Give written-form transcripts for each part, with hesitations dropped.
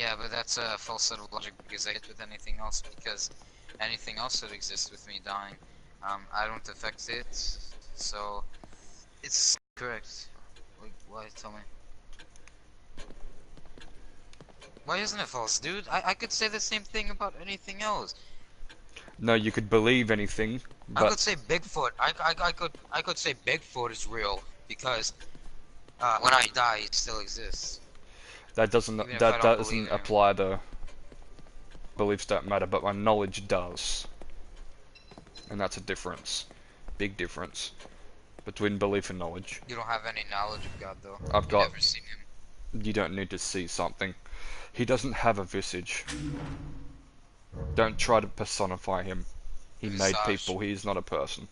Yeah, but that's a false set of logic because I hit with anything else because anything else that exists with me dying, I don't affect it, so it's correct. Like, why? Tell me. Why isn't it false, dude? I could say the same thing about anything else. No, you could believe anything, I but could say Bigfoot. I could say Bigfoot is real because when I die, it still exists, that even if I don't believe doesn't in him. apply. The beliefs don't matter, but my knowledge does, and that's a difference, big difference between belief and knowledge. You don't have any knowledge of God, though. I've You've got. never seen him. You don't need to see something. He doesn't have a visage. Don't try to personify him. He made Visage. people. He is not a person.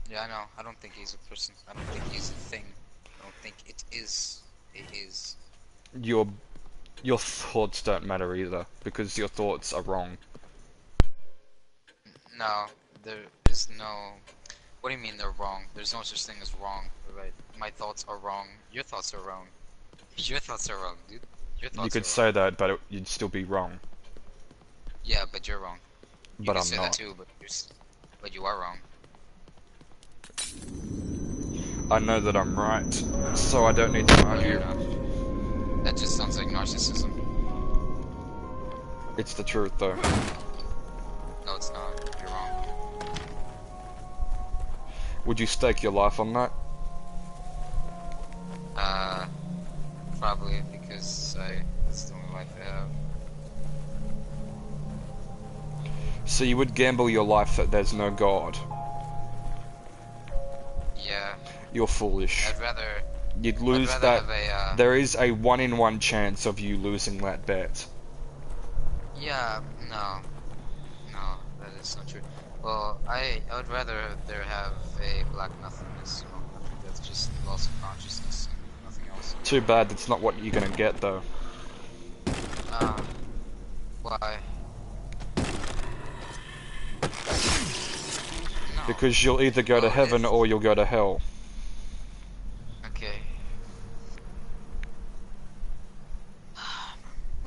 Yeah, I know. I don't think he's a person. I don't think he's a thing. I don't think it is. It is. Your your thoughts don't matter either because your thoughts are wrong. No, there is no. What do you mean they're wrong? There's no such thing as wrong, right? My thoughts are wrong. Your thoughts are wrong. Your thoughts are wrong, dude. Your You thoughts are could wrong. say that, but you'd still be wrong. Yeah, but you're wrong. You But can I'm say that not. too, but you are wrong. I know that I'm right, so I don't need to No, argue. you're not. That just sounds like narcissism. It's the truth, though. No, it's not. You're wrong. Would you stake your life on that? Probably because it's the only life I have. So you would gamble your life that there's no God? Yeah. You're foolish. I'd rather. You'd lose I'd rather that. have a. There is a 1 in 1 chance of you losing that bet. Yeah. No. No, that is not true. Well, I would rather there have a black nothingness. You know? I think that's just loss of consciousness and nothing else. Too bad that's not what you're gonna get, though. Why? No. Because you'll either go to heaven or you'll go to hell. Okay.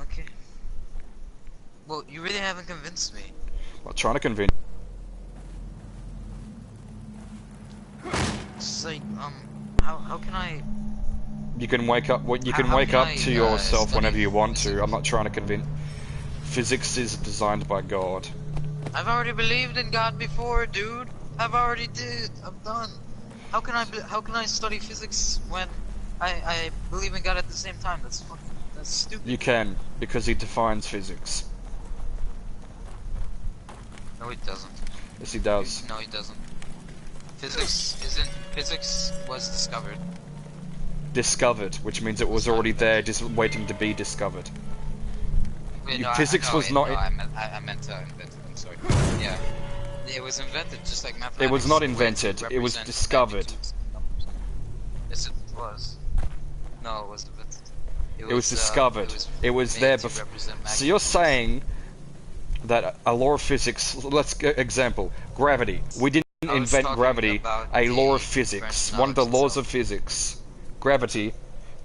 Okay. Well, you really haven't convinced me. I'm trying to convince. It's like, how can I? You can wake up. You can How wake can up I, to yourself study whenever you want to. physics? I'm not trying to convince. Physics is designed by God. I've already believed in God before, dude. I've already did. I'm done. How can I study physics when I believe in God at the same time? That's stupid. You can, because he defines physics. No, it doesn't. Yes, he does. No, it doesn't. Physics was discovered. Discovered, which means it was already there, just waiting to be discovered. Wait, no, Physics was not. No, I meant to invent it. I'm sorry. Yeah, it was invented just like mathematics. It was not invented. It was discovered. Yes, it was. No, it was invented. It was discovered. It was there before. So you're saying that a law of physics. Let's go example. Gravity. We didn't invent gravity. A law of physics. One of the laws of physics. Gravity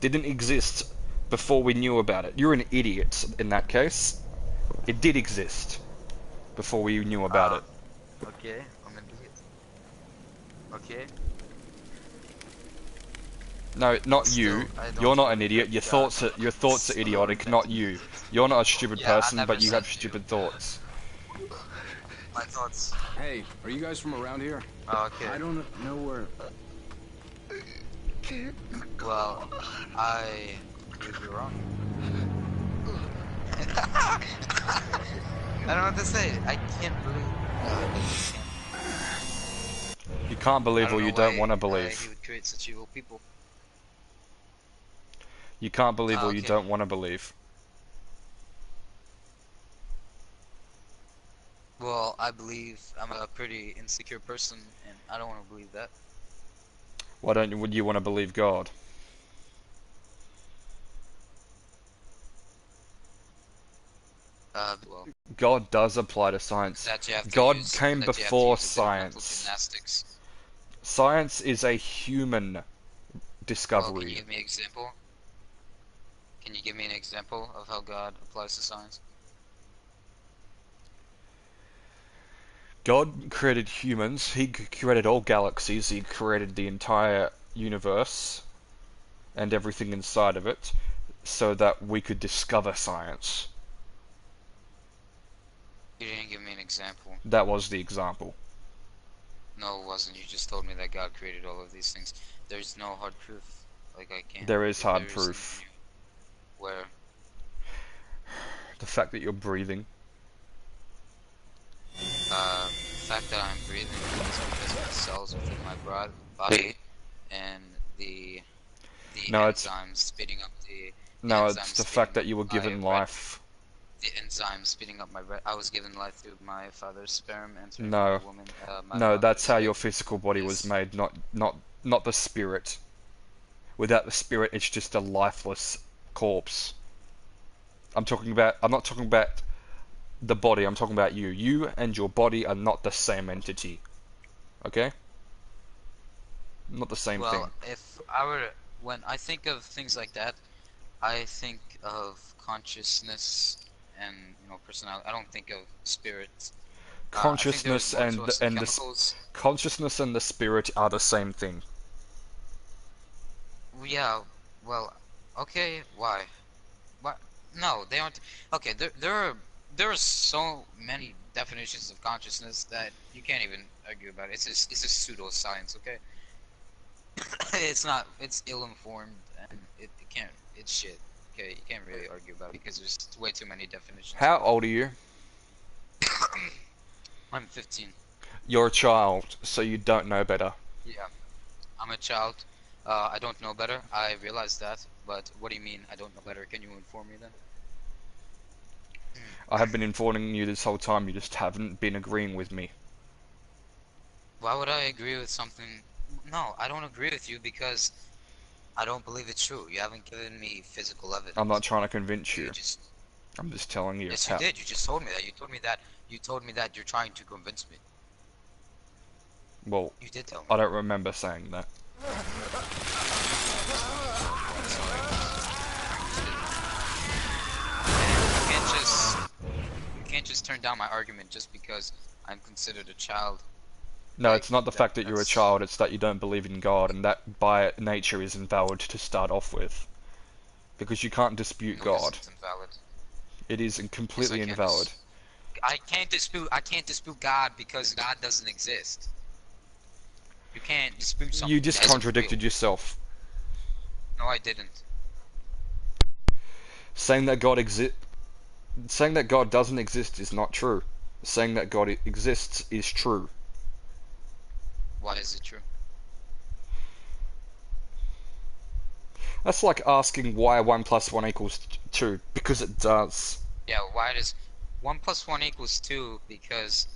didn't exist before we knew about it. You're an idiot in that case. It did exist before we knew about it. Okay, I'm an idiot. Okay. No, not Still, you. I don't You're not an believe idiot. that Your God thoughts are idiotic, not you. You're not a stupid Yeah, I person, never but you said have you. stupid thoughts. My thoughts. Hey, are you guys from around here? Oh, okay. I don't know where. Well, I believe you're wrong. I don't know what to say. I can't believe. You can't believe or you don't want to He believe. would create such evil people. You can't believe or you Okay. don't want to believe. Well, I believe I'm a pretty insecure person, and I don't want to believe that. Why don't you? Would you want to believe God? Well, God does apply to science. that you have to God use, came that you have to before use a bit of mental science. gymnastics. Science is a human Well, can you discovery. give me an example? Can you give me an example of how God applies to science? God created humans, he created all galaxies, he created the entire universe and everything inside of it so that we could discover science. You didn't give me an example. That was the example. No, it wasn't. You just told me that God created all of these things. There's no hard proof. Like, I can't. There is hard There isn't proof. any- Where? The fact that you're breathing. The fact that I'm breathing is because of the cells within my body and the No, enzymes speeding up no, enzymes it's the speeding fact that up you were my given life. The enzymes speeding up my I was given life through my father's sperm entering No, my woman. My no, that's mother's how egg. your physical body was Yes. made, not the spirit. Without the spirit, it's just a lifeless corpse. I'm not talking about the body, I'm talking about you. You and your body are not the same entity. Okay? Not the same thing. Well, if I were when I think of things like that, I think of consciousness and personality. I don't think of spirit. I think there's Consciousness more to us than and chemicals. consciousness and the spirit are the same thing. Yeah, well, okay, why? What? No, they aren't. Okay, there are so many definitions of consciousness that you can't even argue about it. It's a pseudoscience, okay? It's not. It's ill-informed and it can't. It's shit. Okay, you can't really argue about it because there's way too many definitions How of it. old are you? I'm 15. You're a child, so you don't know better. Yeah, I'm a child. I don't know better. I realize that. But what do you mean I don't know better? Can you inform me then? I have been informing you this whole time, you just haven't been agreeing with me. Why would I agree with something? No, I don't agree with you because I don't believe it's true. You haven't given me physical I'm not evidence. trying to convince You you. just I'm just telling you Yes, you how. did. You just told me that. You told me that you're trying to convince me. Well, You did tell me I that. don't remember saying that. You can't just turn down my argument just because I'm considered a child. No, Like it's not the fact that you're a that's child, it's that you don't believe in God, and that by nature is invalid to start off with. Because you can't dispute no, it God. isn't invalid. It is Yes, completely invalid. I can't dispute God because God doesn't exist. You can't dispute You something just that isn't real. contradicted yourself. No, I didn't. Saying that saying that God doesn't exist is not true. Saying that God exists is true. Why is it true? That's like asking why 1 plus 1 equals 2, because it does. Yeah, why does 1 plus 1 equals 2? Because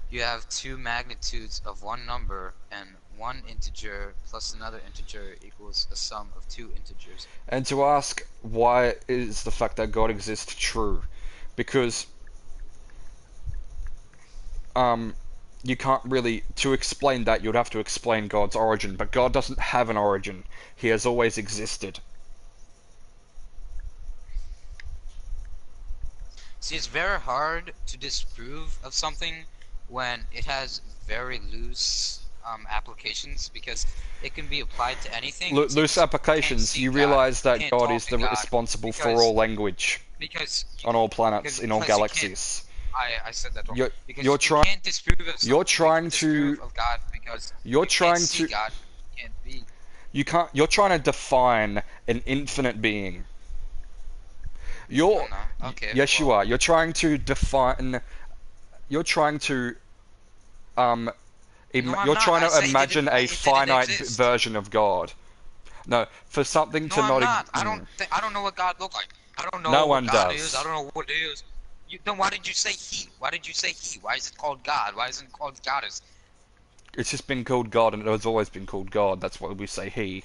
you have two magnitudes of one number, and one integer plus another integer equals a sum of two integers. And to ask why is the fact that God exists true? Because you can't really, to explain that you'd have to explain God's origin, but God doesn't have an origin. He has always existed. See, it's very hard to disprove of something when it has very loose applications, because it can be applied to anything. Loose applications, you realize that God is the responsible for all language because on all planets, in all because you can't. galaxies. I said that wrong. Because You're you trying. can't disprove of something. You're trying disprove to. of God because You're you trying can't see to. God. You can't be. You can't. You're trying to define an infinite being. You're. I'm not. Okay. Yes, you Well, are. You're trying to define. You're trying to. Um. no, I'm You're not. trying I to say imagine a it didn't finite exist. version of God. No, for something No, to I'm not. not. I don't know what God looked like. I don't know No what one God is. I does. don't know what it is. Then why did you say He? Why did you say He? Why is it called God? Why isn't it called Goddess? It's just been called God, and it has always been called God. That's why we say He.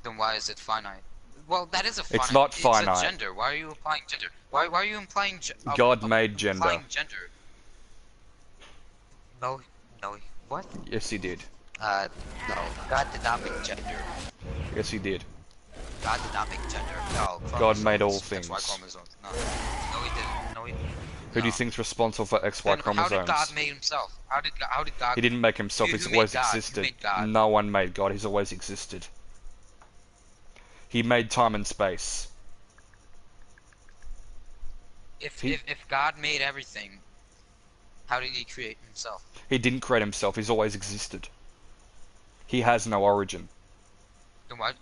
Then why is it finite? Well, that is a It's finite. not It's a finite. gender. Why are you applying gender? Why are you implying God made gender. implying gender? No, no. What? Yes, He did. No. God did not make gender. Yes, He did. God did not make gender. No, God made all chromosomes, things. XY chromosomes. No, no, he didn't. No, he didn't. Who do you think's responsible for XY chromosomes? How did God make himself? How did God? He didn't make himself. He's always existed. Who made God? No one made God. He's always existed. He made time and space. If God made everything, how did he create himself? He didn't create himself. He's always existed. He has no origin. Then what?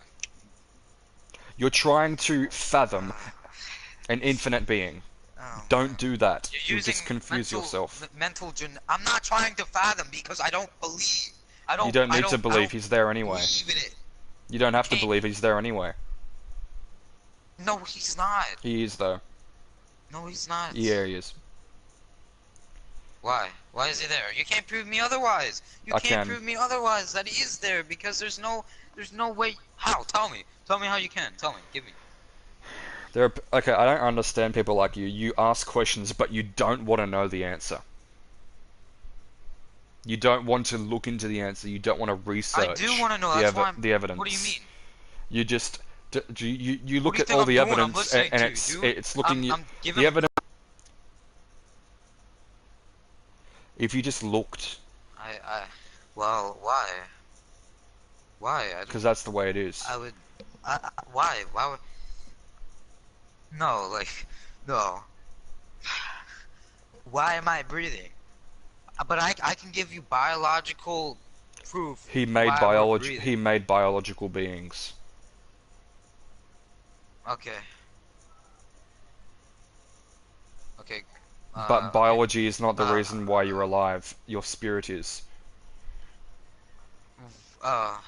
You're trying to fathom an infinite being. Oh, Don't do that. You're You'll just confuse yourself. I'm not trying to fathom because I don't believe. You don't need to believe. He's there anyway. Believe in it. You don't have to believe. He's there anyway. No, he's not. He is though. No, he's not. Yeah, he is. Why? Why is he there? You can't prove me otherwise. You can't prove me otherwise that he is there because there's no way. How? Tell me. Tell me how you can. Tell me. Give me. Okay, I don't understand people like you. You ask questions, but you don't want to know the answer. You don't want to look into the answer. You don't want to research. I do want to know. That's why the evidence. What do you mean? You just you look at all the evidence and it's looking the evidence. If you just looked. Well, why? Why? Because that's the way it is. Why? Why would... No, like, no. Why am I breathing? But I can give you biological proof. He made biology. He made biological beings. Okay. Okay. But biology is not the reason why you're alive. Your spirit is.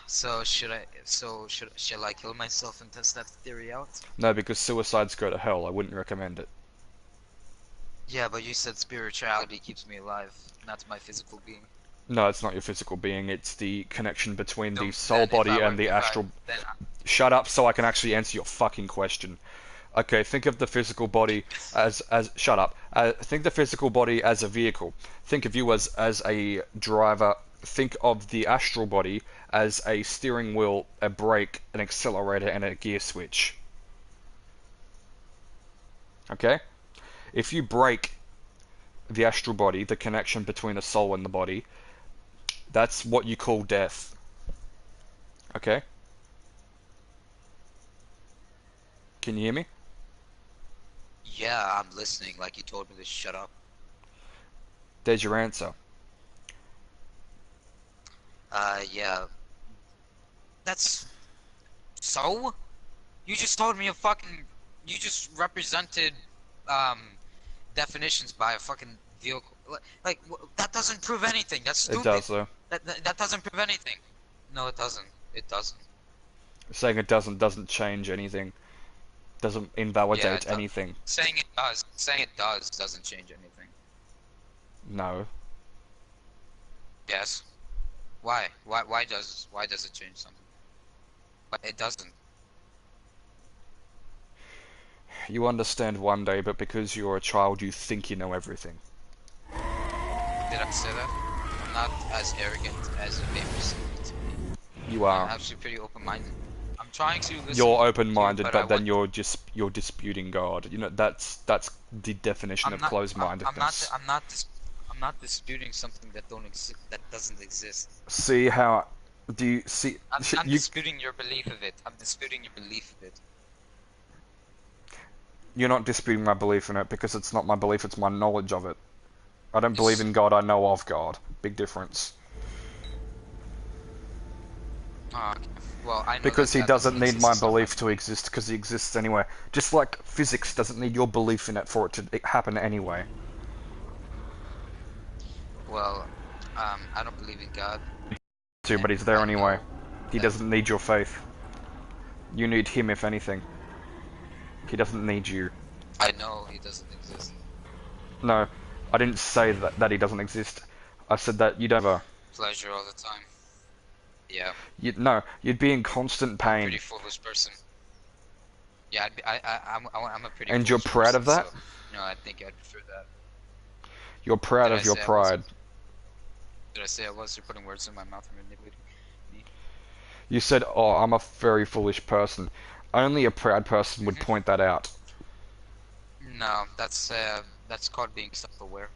So shall I kill myself and test that theory out? No, because suicides go to hell. I wouldn't recommend it. Yeah, but you said spirituality keeps me alive. That's my physical being. No, it's not your physical being. It's the connection between the soul body and the astral. Shut up, so I can actually answer your fucking question. Okay, think of the physical body as shut up. Think the physical body as a vehicle. Think of you as a driver. Think of the astral body as a steering wheel, a brake, an accelerator, and a gear switch. Okay? If you break the astral body, the connection between the soul and the body, that's what you call death. Okay? Can you hear me? Yeah, I'm listening, like you told me to shut up. There's your answer. Yeah. That's... So? You just told me you just represented, definitions by a fucking vehicle. Like, that doesn't prove anything. That's stupid. It does, though. That doesn't prove anything. No, it doesn't. It doesn't. Saying it doesn't change anything. Doesn't invalidate anything. Saying it does doesn't change anything. No. Yes. Why? Why does it change something? But it doesn't. You understand one day, but because you're a child, you think you know everything. Did I say that? I'm not as arrogant as you may perceive me to be. You are. I'm actually pretty open-minded. I'm trying to listen. You're open-minded, but then you're disputing God. You know that's the definition of closed-mindedness. I'm not disputing something that doesn't exist. See how? Do you see? I'm disputing your belief of it. I'm disputing your belief of it. You're not disputing my belief in it because it's not my belief, it's my knowledge of it. I don't believe in God, I know of God. Big difference. Okay. Well, I know because he doesn't need my belief to to exist, because he exists anyway. Just like physics doesn't need your belief in it for it to happen anyway. Well, I don't believe in God. Too, but he's there anyway. He doesn't need your faith. You need him, if anything. He doesn't need you. I know he doesn't exist. No, I didn't say that he doesn't exist. I said that you'd have a pleasure all the time. Yeah. No, you'd be in constant pain. Pretty foolish person. Yeah, I'm a pretty. And you're proud of that? So, no, I think I'd prefer that. You're proud of your pride. Did I say I was? You're putting words in my mouth and manipulating me. You said, "Oh, I'm a very foolish person." Only a proud person would point that out. No, that's called being self-aware.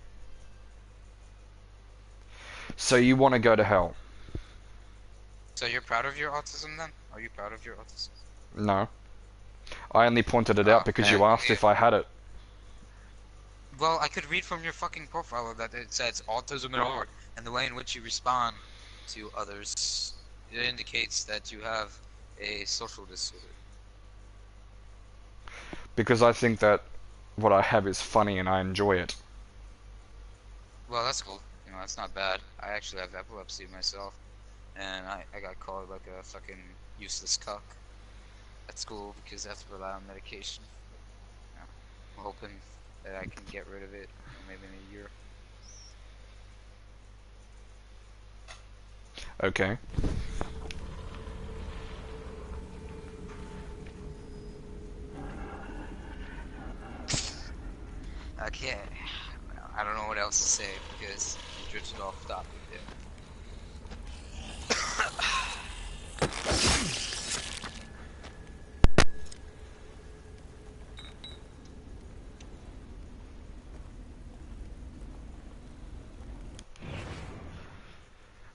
So you want to go to hell? So you're proud of your autism then? Are you proud of your autism? No. I only pointed it out because you asked if I had it. Well, I could read from your fucking profile that it says autism and art, and the way in which you respond to others, it indicates that you have a social disorder. Because I think that what I have is funny and I enjoy it. Well, that's cool. You know, that's not bad. I actually have epilepsy myself, and I got called like a fucking useless cuck at school because I have to rely on medication. You know, I'm hoping that I can get rid of it, you know, maybe in a year. Okay. Okay. Well, I don't know what else to say because we drifted off topic there.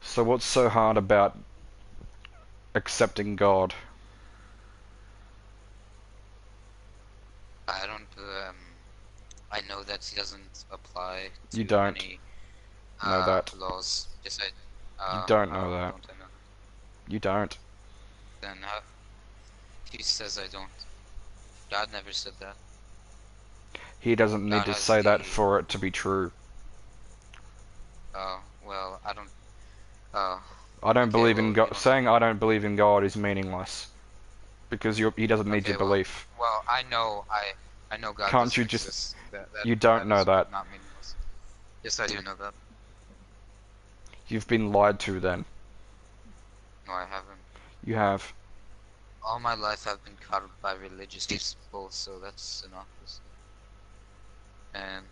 So what's so hard about accepting God? I don't. I know that he doesn't apply to You don't any know that. laws. Yes, You don't know that. Don't I know? You don't. Then he says I don't. God never said that. He doesn't need God to has say that the. for it to be true. Oh well, I don't. Oh. I don't Okay, believe in well, God. Saying I don't believe in God is meaningless. Because he doesn't need okay, your well, belief. well, I know God Can't doesn't you just... exist. You don't That know is that. not meaningless. Yes, I do know that. You've been lied to then. No, I haven't. You have. All my life I've been coddled by religious people, so that's innocuous. And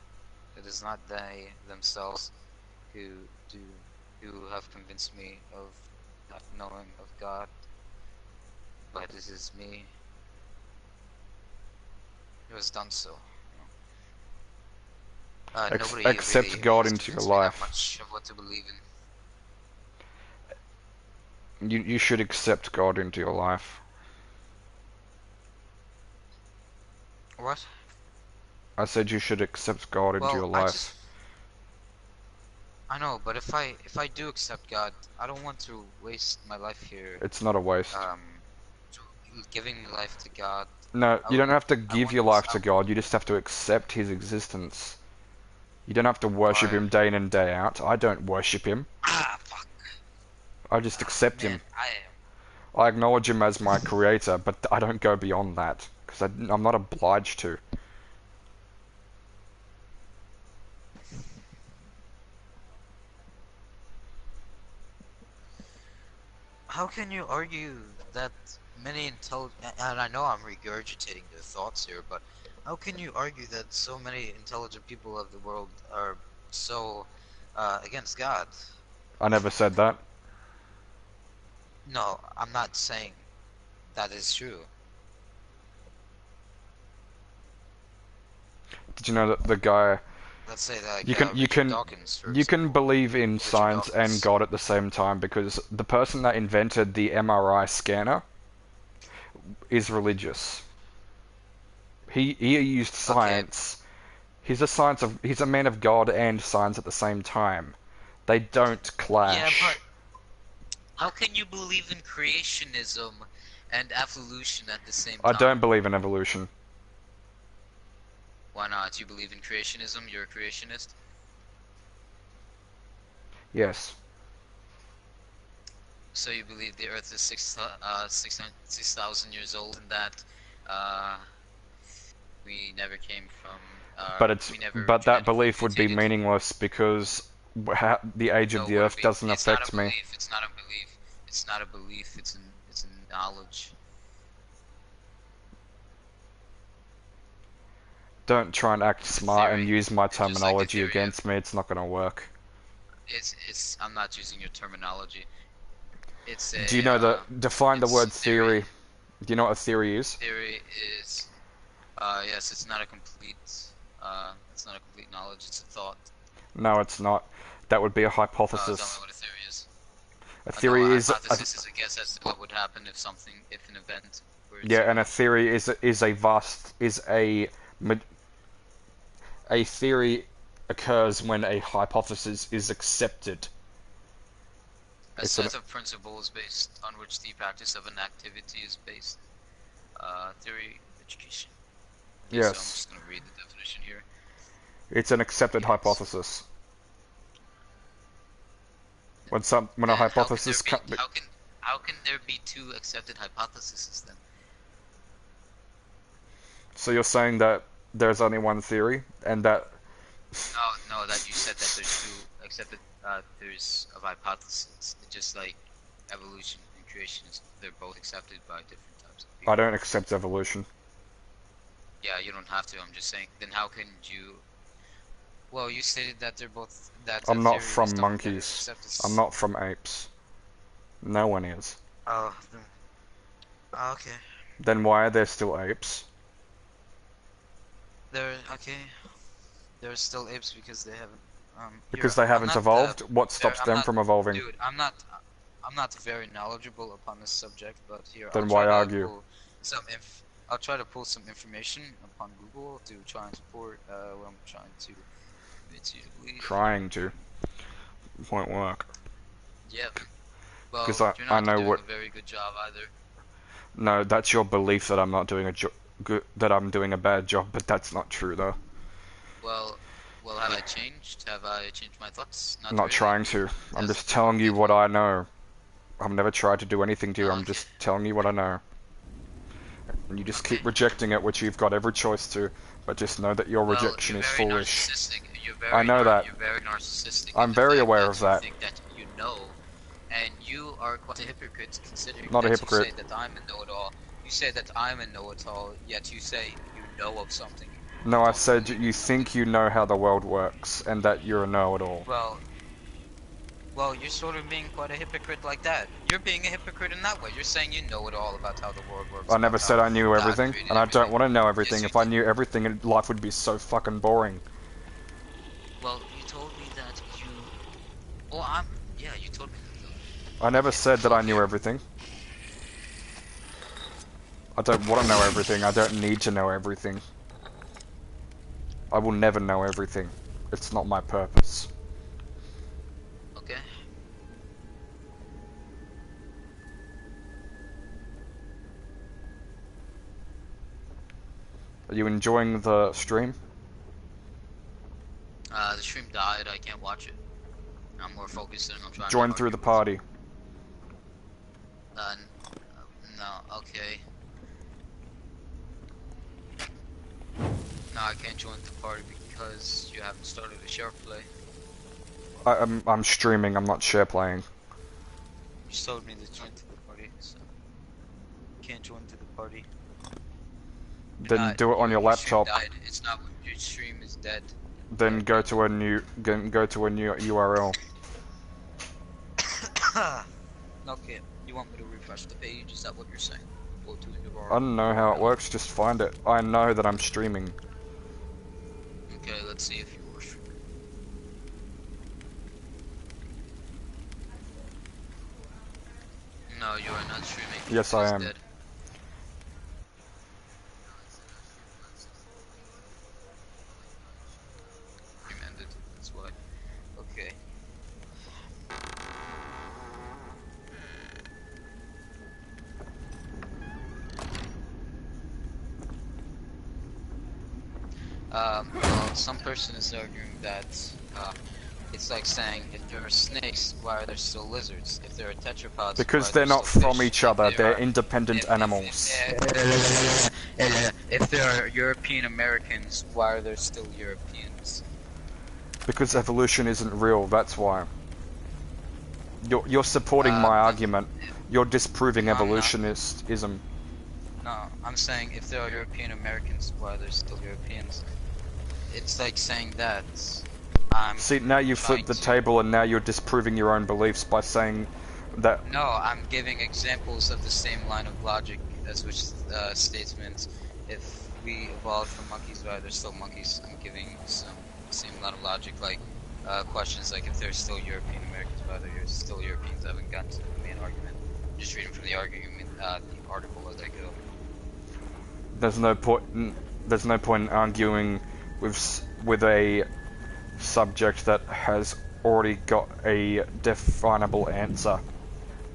it is not they themselves who have convinced me of not knowing of God, but it is me who has done so. Nobody Accept really God has into your convinced me that life. much of what to believe in. You should accept God into your life. What? I said you should accept God into your Well, life. I know, but if I do accept God, I don't want to waste my life here. It's not a waste. Giving my life to God. No, you don't have to give your life to I, God, you just have to accept his existence. You don't have to worship why? him day in and day out. I don't worship him. Fuck. I just accept Man, him. I acknowledge him as my creator, but I don't go beyond that, because I'm not obliged to. How can you argue that many intelligent, and I know I'm regurgitating their thoughts here, but how can you argue that so many intelligent people of the world are so against God? I never said that. No, I'm not saying that is true. Did you know that the guy... Let's say that You can believe in Richard science and Dawkins. God at the same time, because the person that invented the MRI scanner is religious. He used science. Okay. He's a man of God and science at the same time. They don't Yeah, clash. but how can you believe in creationism and evolution at the same I time? don't believe in evolution. Why not? You believe in creationism? You're a creationist? Yes. So you believe the Earth is 6,000 years old and that we never came from... But that belief would be meaningless because the age of the Earth doesn't affect me. It's not a belief. It's not a belief. It's a knowledge. Don't try and act smart and use my It's just like the terminology theory against me. It's not gonna work. I'm not using your terminology. It's Do you know define it's the word theory. theory? Do you know what a theory is? Theory is, yes, it's not a complete knowledge. It's a thought. No, it's not. That would be a Tell me hypothesis. what a theory is. A No, a theory is hypothesis is a guess as to what would happen if an event were to... yeah, and a theory is a theory occurs when a hypothesis is accepted. A set of principles based on which the practice of an activity is based. Theory, education. Okay, Yes. So I'm just going to read the definition here. It's an accepted hypothesis. When a hypothesis how can there be two accepted hypotheses then? So you're saying that there's only one theory, and that... No, that you said that there's two accepted theories of hypotheses. It's just like evolution and creation, they're both accepted by different types of people. I don't accept evolution. Yeah, you don't have to, I'm just saying. Then how can you... Well, you stated that they're both... I'm not from monkeys. I'm not from apes. No one is. Oh, okay. Then why are there still apes? They're still apes because they haven't because they haven't evolved? What stops them from evolving? Dude, I'm not very knowledgeable upon this subject, but here then why argue? I'll try to pull some information upon Google to try and support what I'm trying to believe. Trying to won't work. Yeah. Well, because you're not I know doing what. a very good job either. No, that's your belief that I'm not doing that I'm doing a bad job, but that's not true though. Well, have I changed? Have I changed my thoughts? I'm not really trying to. I'm just telling you what I know. I've never tried to do anything to you. I'm just telling you what I know. And you just keep rejecting it, which you've got every choice to. But just know that your rejection is foolish. I know that. You're very narcissistic. I'm very aware of that. You think that you know, and you are quite a hypocrite considering not that a hypocrite. you say that I'm a know-it-all. You say that I'm a know-it-all, yet you say you know of something. No, I said you think you know how the world works, and that you're a know-it-all. Well, you're sort of being quite a hypocrite like that. You're being a hypocrite in that way. You're saying you know it all about how the world works. I never said I knew everything, and I don't want to know everything. If I knew everything, life would be so fucking boring. Well, you told me that you... Well, yeah, you told me that. I never said that I knew everything. I don't want to know everything. I don't need to know everything. I will never know everything. It's not my purpose. Okay. Are you enjoying the stream? The stream died. I can't watch it. I'm more focused on trying to... Join through the party. No, okay. No, I can't join the party because you haven't started a share play. I'm streaming, I'm not share playing. You just told me to join to the party, so... Can't join to the party. Then do it on your laptop. It's not... Your stream is dead. Then go to a new URL. Okay, you want me to refresh the page? Is that what you're saying? Go to the URL. I don't know how it works, just find it. I know that I'm streaming. Okay, let's see if you were streaming. No, you are not streaming. Yes, I am. Dead. Stream ended, that's why. Okay. Well, some person is arguing that it's like saying if there are snakes, why are there still lizards? If there are tetrapods, because they're not from each other, they're independent animals. If there are European Americans, why are there still Europeans? Because evolution isn't real, that's why. You're supporting my argument. You're disproving evolutionism. No, I'm saying if there are European Americans, why are there still Europeans? It's like saying that. See, now you flipped the table and now you're disproving your own beliefs by saying That No, I'm giving examples of the same line of logic as which statements. If we evolved from monkeys, why they're still monkeys. I'm giving some same line of logic, like questions like if there's still European Americans, why there's still Europeans. I haven't gotten to the main argument. I'm just reading from the argument, the article as I go. there's no point. There's no point in arguing with a subject that has already got a definable answer.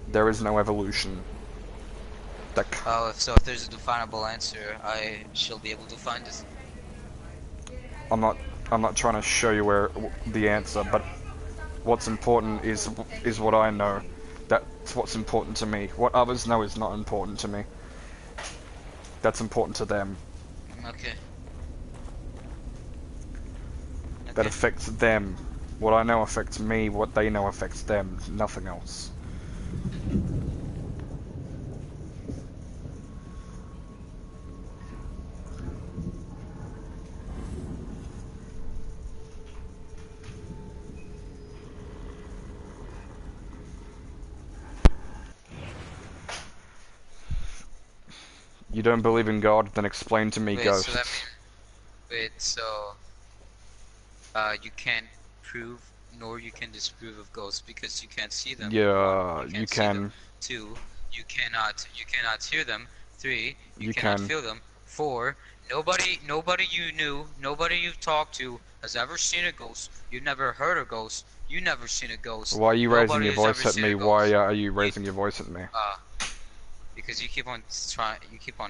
There is no evolution. Oh, so if there's a definable answer, I shall be able to find it. I'm not trying to show you where the answer, but what's important is what I know. That's what's important to me. What others know is not important to me. That's important to them. Okay. That affects them. What I know affects me. What they know affects them. Nothing else. You don't believe in God? Then explain to me ghosts. So that means, so you can't prove nor you can disprove of ghosts because you can't see them. Yeah, One, you can. 2, you cannot hear them. 3, you cannot can. feel them. 4, nobody you knew, nobody you've talked to has ever seen a ghost. You've never heard a ghost. You've never seen a ghost. Why are you raising your voice at me? Why are you raising your voice at me? Because you keep on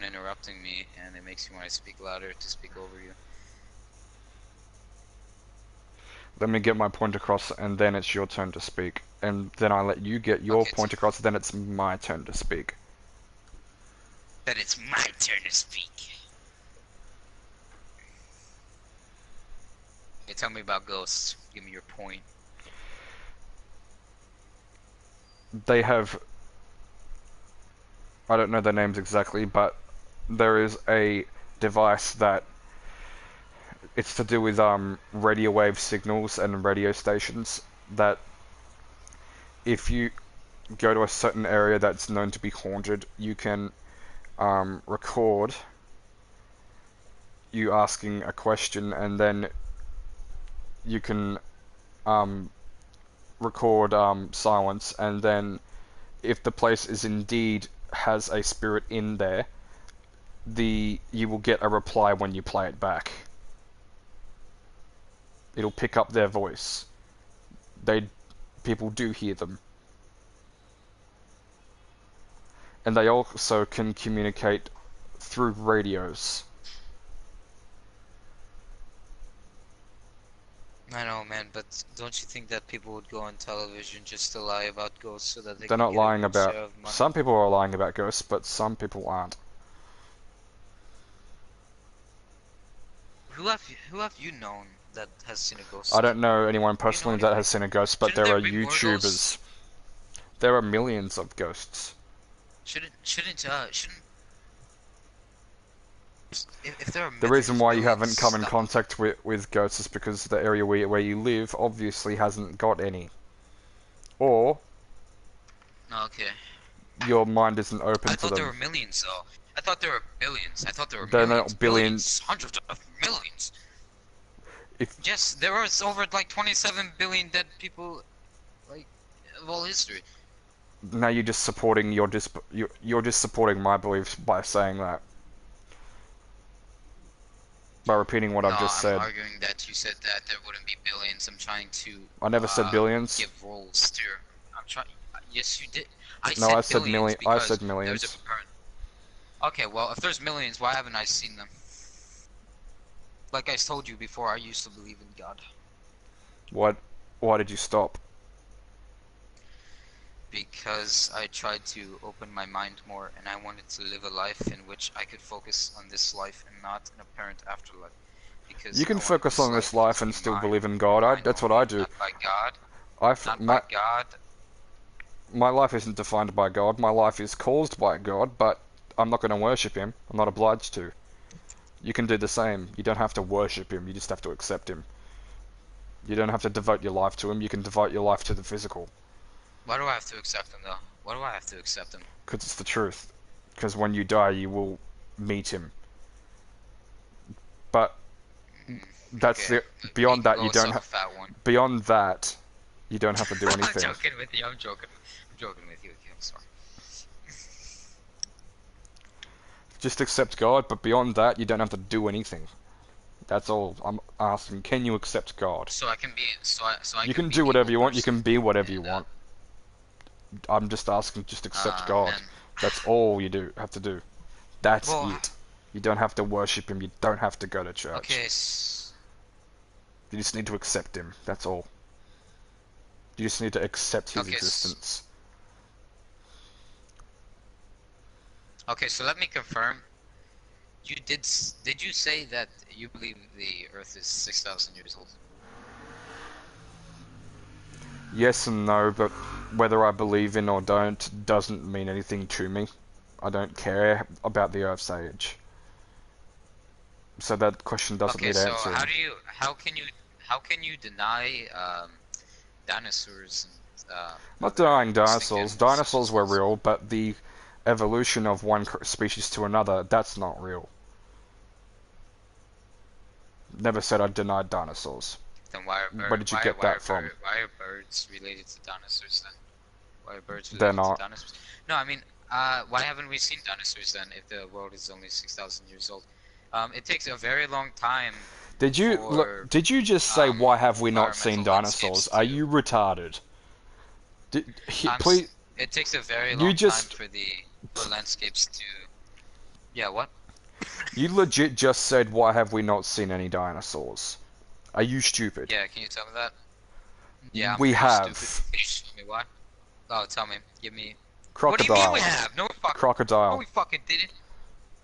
interrupting me, and it makes me want to speak louder to speak over you. Let me get my point across, and then it's your turn to speak. And then I let you get your point across, then it's my turn to speak. Then it's my turn to speak. Okay, tell me about ghosts. Give me your point. They have... I don't know their names exactly, but there is a device that it's to do with radio wave signals and radio stations that if you go to a certain area that's known to be haunted, you can record you asking a question, and then you can record silence, and then if the place is indeed has a spirit in there, you will get a reply when you play it back. It'll pick up their voice. People do hear them. And they also can communicate through radios. I know, man, but don't you think that people would go on television just to lie about ghosts so that they're not lying about... Some people are lying about ghosts, but some people aren't. Who have you known that has seen a ghost? I don't know anyone personally that has seen a ghost, but there are YouTubers. There are millions of ghosts. If there are the reason why you haven't come in contact with ghosts is because the area where you live obviously hasn't got any. Or... Okay. Your mind isn't open to them. I thought there were millions, though. I thought there were billions. I thought there were millions. They're not billions. Hundreds of millions. Yes, there was over like 27 billion dead people, like, of all history. Now you're just supporting you're just supporting my beliefs by saying that. By repeating what I've just said. I'm arguing that you said that there wouldn't be billions. I'm trying to... I never said billions. Give rules to... I'm trying... Yes, you did. I said millions. I said millions. Okay, well, if there's millions, why haven't I seen them? Like I told you before, I used to believe in God. Why did you stop? Because I tried to open my mind more, and I wanted to live a life in which I could focus on this life and not an apparent afterlife. Because you can focus on this life and still believe in God. That's what I do. Not by God. By God. My life isn't defined by God. My life is caused by God, but I'm not going to worship Him. I'm not obliged to. You can do the same. You don't have to worship Him. You just have to accept Him. You don't have to devote your life to Him. You can devote your life to the physical. Why do I have to accept him, though? Why do I have to accept him? Because it's the truth. Because when you die, you will meet him. But that's Okay. beyond that, you don't have. Beyond that, you don't have to do I'm anything. joking with you. I'm joking with you. Okay, I'm sorry. Just accept God, but beyond that, you don't have to do anything. That's all I'm asking. Can you accept God? So I can be. You can do whatever you want. You can be whatever you want. I'm just asking. Just accept God. Man. That's all you have to do. That's it. You don't have to worship him. You don't have to go to church. Okay. You just need to accept him. That's all. You just need to accept his existence. Okay, so let me confirm. Did you say that you believe the Earth is 6,000 years old? Yes and no, but whether I believe in or don't doesn't mean anything to me. I don't care about the Earth's age. So that question doesn't need answering. Okay, so how can you deny dinosaurs and not denying dinosaurs. Dinosaurs were real, but the evolution of one species to another, that's not real. Never said I denied dinosaurs. Then where did you get that from? Why are birds related to dinosaurs then? Why are birds related to dinosaurs? No, I mean, why haven't we seen dinosaurs then if the world is only 6,000 years old? It takes a very long time. Did you just say why have we not seen dinosaurs? Are you retarded? Please. It takes a very long time for landscapes to. Yeah, what? You legit just said why have we not seen any dinosaurs? Are you stupid? Yeah, can you tell me that? Yeah, we have. Stupid. Can you show me what? Oh, tell me. Give me. Crocodile. What do you mean we have? No, crocodile. No, we fucking didn't.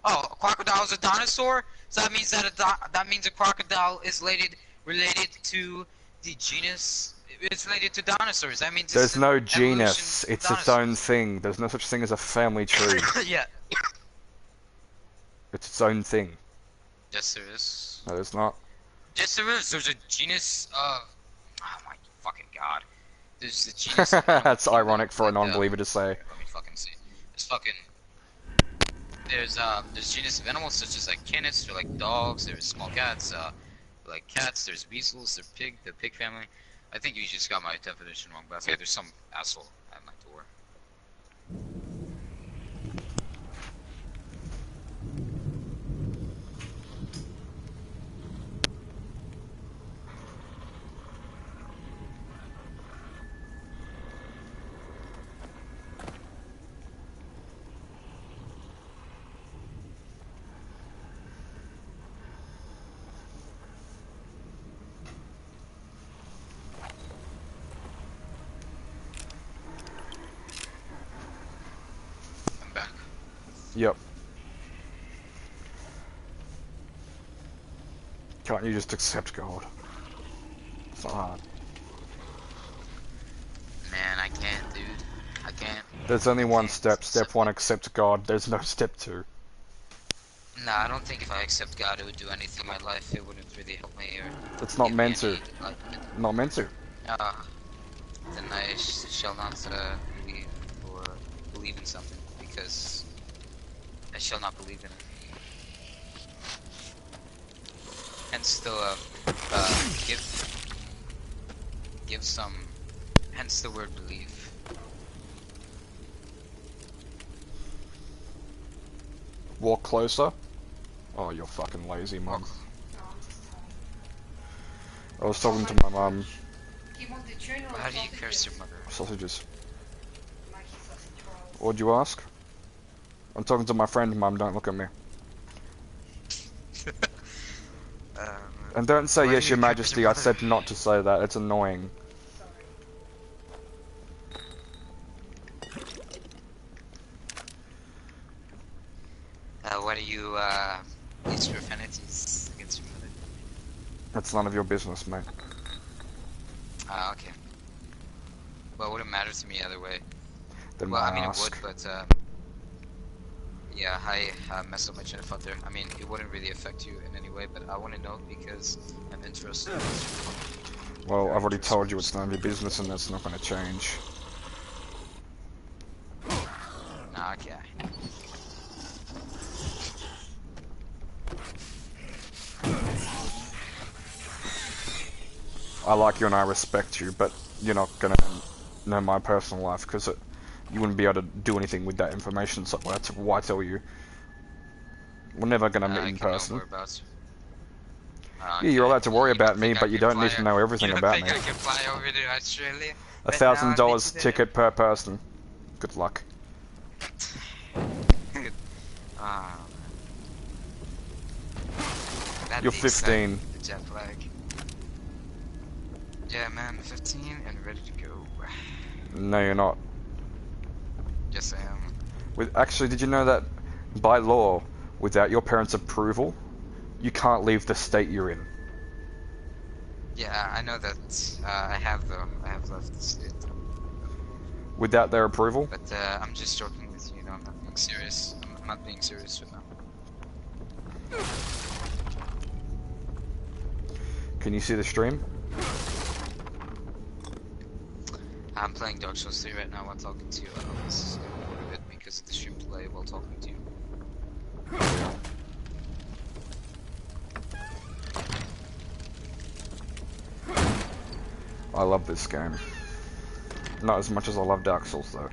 Oh, a crocodile is a dinosaur? So that means that means a crocodile is related to the genus. It's related to dinosaurs. That means there's no genus. It's its own thing. There's no such thing as a family tree. Yeah. It's its own thing. Yes, there is. No, there's not. Yes, there is. There's a genus of. Oh my fucking god. There's a genus. That's ironic for a non-believer to say. Let me fucking see. There's genus of animals such as like canids, or like dogs. There's small cats, like cats. There's weasels. The pig family. I think you just got my definition wrong, but there's some asshole at my door. Yep. Can't you just accept God? It's not hard. Man, I can't, dude. I can't. There's only one step. Step one, accept God. There's no step two. Nah, I don't think if I accept God it would do anything in my life. It wouldn't really help me or... It's not meant to. Not meant to. Then I shall not believe or believe in something because I shall not believe in it. Hence still give some, hence the word believe. Walk closer. Oh, you're fucking lazy, mum. I was talking to my mum. How do you curse your mother? Sausages. What'd you ask? I'm talking to my friend, mum, don't look at me. And don't say yes, your majesty, I said not to say that, it's annoying. What are you, these profanities against your mother? That's none of your business, mate. Okay. Well, it wouldn't matter to me either way. Then well, I mean, it would, but, yeah, I messed up my chain of thought there. I mean, it wouldn't really affect you in any way, but I want to know because I'm interested. Well, I've already told you it's none of your business and that's not going to change. I like you and I respect you, but you're not gonna know my personal life because you wouldn't be able to do anything with that information. So that's why I tell you. We're never gonna meet in person. Yeah, you're allowed to worry about me, but you don't need to know everything about me. You don't think I can fly over to Australia? $1,000 ticket per person. Good luck. Ah, You're 15. the jet lag. Yeah, man, 15 and ready to go. No, you're not. Yes, I am. Actually, did you know that by law, without your parents' approval, you can't leave the state you're in? Yeah, I know that. I have though. I have left the state. Without their approval? But I'm just joking with you. I'm not being serious. I'm not being serious right now. Can you see the stream? I'm playing Dark Souls 3 right now while talking to you. This is a bit because of the stream delay while talking to you. I love this game. Not as much as I love Dark Souls though.